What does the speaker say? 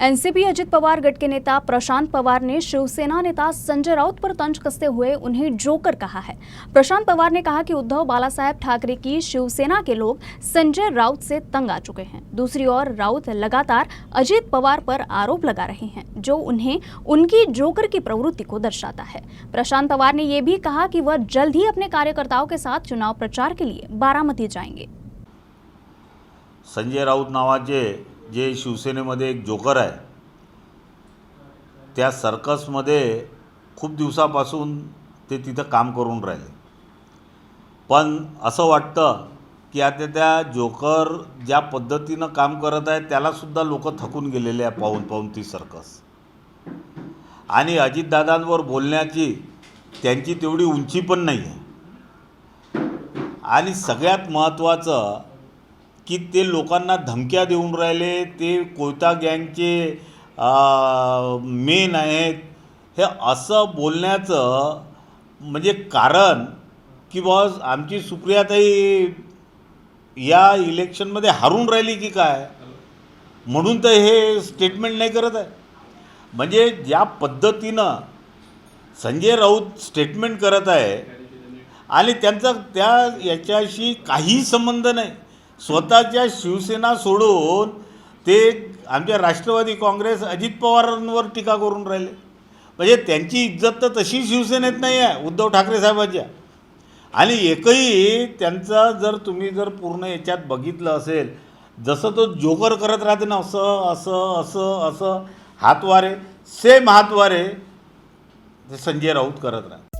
NCP Ajit Pawar गट के नेता प्रशांत पवार ने शिवसेना नेता संजय राउत पर तंज कसते हुए उन्हें जोकर कहा है। प्रशांत पवार ने कहा कि उद्धव बालासाहेब ठाकरे की शिवसेना के लोग संजय राउत से तंग आ चुके हैं। दूसरी ओर राउत लगातार अजित पवार पर आरोप लगा रहे हैं, जो उन्हें उनकी जोकर की प्रवृत्ति को दर्शाता है। प्रशांत पवार ने यह भी कहा कि वह जल्द ही अपने कार्यकर्ताओं के साथ चुनाव प्रचार के लिए बारामती जाएंगे। संजय राऊत नावाचे जे शिवसेनेमध्ये एक जोकर आहे, त्या सर्कसमध्ये खूप दिवसापासून ते तिथं काम करून राहिले। पण असं वाटतं की आता त्या जोकर ज्या पद्धतीनं काम करत आहे त्यालासुद्धा लोक थकून गेलेले आहे पाहून ती सर्कस। आणि अजितदादांवर बोलण्याची त्यांची तेवढी उंची पण नाही आहे। आणि सगळ्यात महत्त्वाचं की ते लोकांना धमक्या देऊन राहिले, ते कोयता गँगचे मेन आहेत। हे असं बोलण्याचं म्हणजे कारण की बॉस आमची सुप्रियाताई या इलेक्शनमध्ये हारून राहिली की काय, म्हणून तर हे स्टेटमेंट नाही करत आहे। म्हणजे ज्या पद्धतीनं संजय राऊत स्टेटमेंट करत आहे आणि त्यांचा त्या याच्याशी काही संबंध नाही। स्वतःच्या शिवसेना सोडून ते आमच्या राष्ट्रवादी काँग्रेस अजित पवारांवर टीका करून राहिले। म्हणजे त्यांची इज्जत तर तशी शिवसेनेत नाही आहे उद्धव ठाकरे साहेबांच्या। आणि एकही त्यांचा जर तुम्ही जर पूर्ण याच्यात बघितलं असेल, जसं तो जोकर करत राहते ना, असं असं असं असं हातवारे, सेम हातवारे ते संजय राऊत करत राहते।